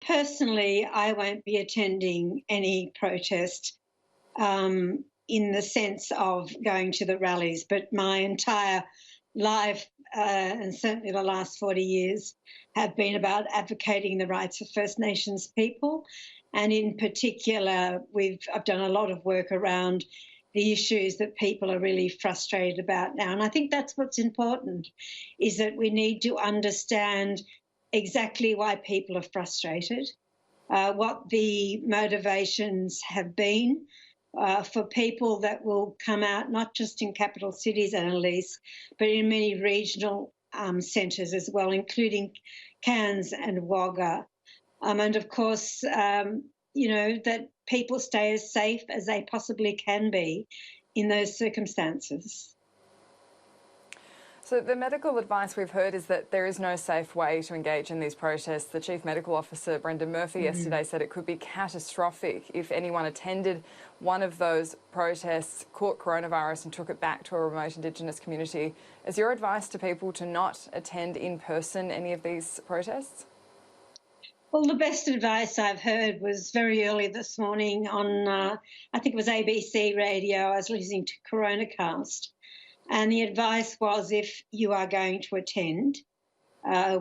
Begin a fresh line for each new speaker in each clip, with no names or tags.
Personally, I won't be attending any protest in the sense of going to the rallies, but my entire life, and certainly the last 40 years, have been about advocating the rights of First Nations people. And in particular, I've done a lot of work around the issues that people are really frustrated about now. And I think that's what's important, is that we need to understand exactly why people are frustrated, what the motivations have been for people that will come out, not just in capital cities, Annalise, but in many regional centres as well, including Cairns and Wagga. And of course, that people stay as safe as they possibly can be in those circumstances.
So the medical advice we've heard is that there is no safe way to engage in these protests. The Chief Medical Officer, Brendan Murphy, yesterday said it could be catastrophic if anyone attended one of those protests, caught coronavirus and took it back to a remote Indigenous community. Is your advice to people to not attend in person any of these protests?
Well, the best advice I've heard was very early this morning on, I think it was ABC radio. I was listening to Coronacast. And the advice was, if you are going to attend,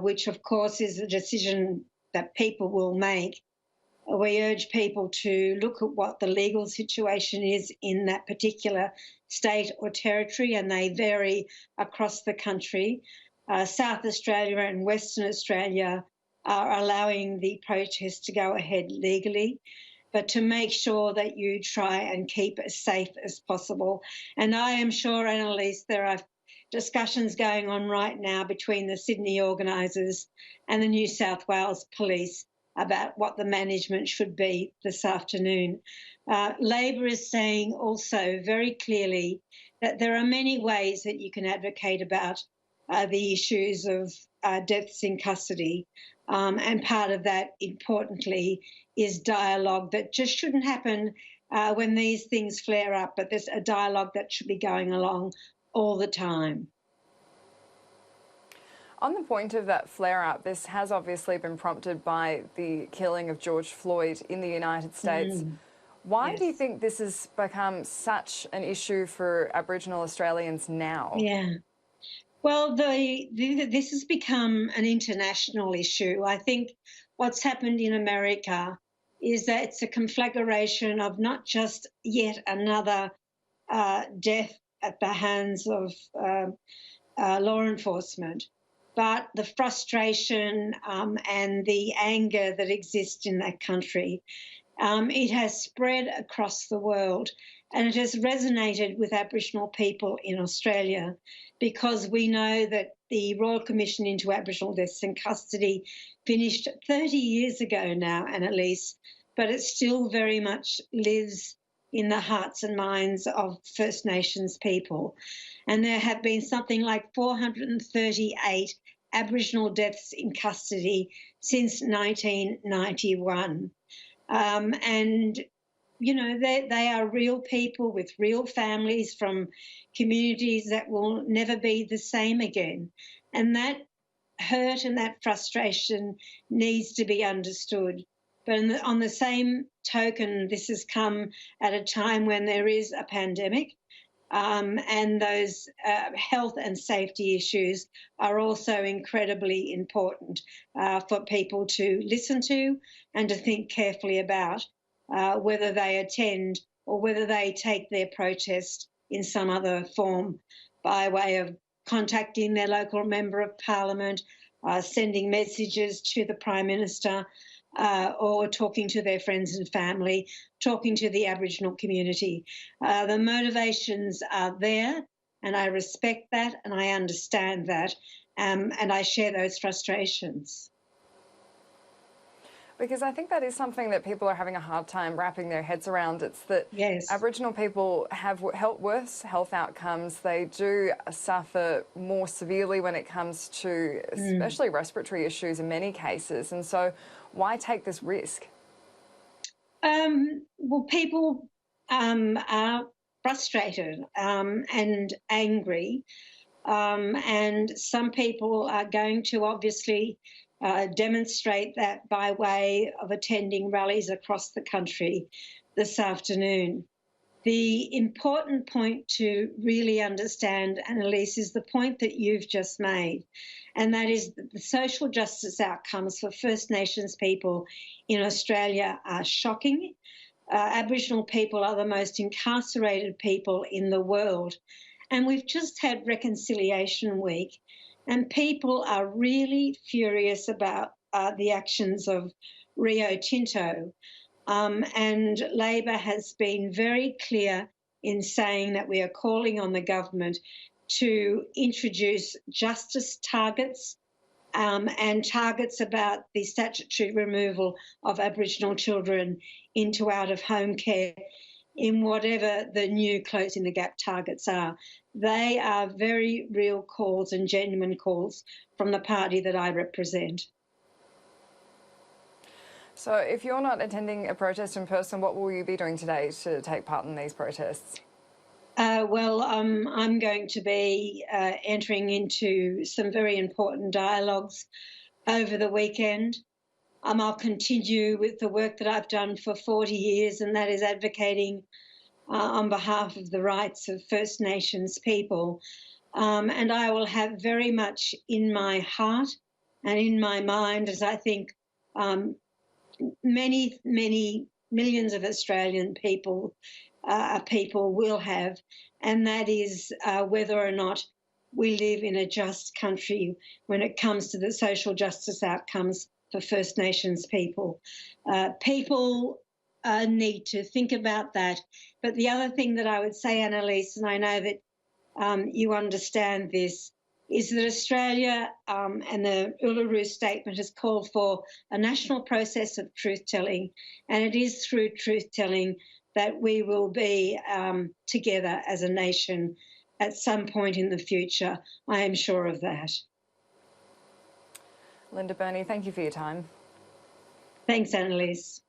which of course is a decision that people will make, we urge people to look at what the legal situation is in that particular state or territory, and they vary across the country. South Australia and Western Australia are allowing the protest to go ahead legally, but to make sure that you try and keep as safe as possible. And I am sure, Annalise, there are discussions going on right now between the Sydney organisers and the New South Wales Police about what the management should be this afternoon. Labor is saying also very clearly that there are many ways that you can advocate about the issues of deaths in custody. And part of that, importantly, is dialogue that just shouldn't happen when these things flare up, but there's a dialogue that should be going along all the time.
On the point of that flare-up, this has obviously been prompted by the killing of George Floyd in the United States. Why do you think this has become such an issue for Aboriginal Australians now?
Yeah. Well, this has become an international issue. I think what's happened in America is that it's a conflagration of not just yet another death at the hands of law enforcement, but the frustration and the anger that exists in that country. It has spread across the world, and it has resonated with Aboriginal people in Australia, because we know that the Royal Commission into Aboriginal Deaths in Custody finished 30 years ago now, Annalise, but it still very much lives in the hearts and minds of First Nations people. And there have been something like 438 Aboriginal deaths in custody since 1991. And they are real people with real families from communities that will never be the same again. And that hurt and that frustration needs to be understood. But on the same token, this has come at a time when there is a pandemic, and those health and safety issues are also incredibly important for people to listen to and to think carefully about. Whether they attend or whether they take their protest in some other form by way of contacting their local member of parliament, sending messages to the Prime Minister, or talking to their friends and family, talking to the Aboriginal community. The motivations are there, and I respect that and I understand that, and I share those frustrations.
Because I think that is something that people are having a hard time wrapping their heads around. It's that Aboriginal people have worse health outcomes. They do suffer more severely when it comes to especially respiratory issues in many cases. And so why take this risk?
Well, people are frustrated and angry. And some people are going to obviously demonstrate that by way of attending rallies across the country this afternoon. The important point to really understand, Annalise, is the point that you've just made, and that is that the social justice outcomes for First Nations people in Australia are shocking. Aboriginal people are the most incarcerated people in the world, and we've just had Reconciliation Week, and people are really furious about the actions of Rio Tinto. And Labor has been very clear in saying that we are calling on the government to introduce justice targets and targets about the statutory removal of Aboriginal children into out-of-home care in whatever the new Closing the Gap targets are. They are very real calls and genuine calls from the party that I represent.
So if you're not attending a protest in person, what will you be doing today to take part in these protests?
I'm going to be entering into some very important dialogues over the weekend. I'll continue with the work that I've done for 40 years, and that is advocating on behalf of the rights of First Nations people. And I will have very much in my heart and in my mind, as I think many millions of Australian people will have, and that is whether or not we live in a just country when it comes to the social justice outcomes for First Nations people. People need to think about that. But the other thing that I would say, Annalise, and I know that you understand this, is that Australia and the Uluru Statement has called for a national process of truth-telling, and it is through truth-telling that we will be together as a nation at some point in the future. I am sure of that.
Linda Burney, thank you for your time.
Thanks, Annalise.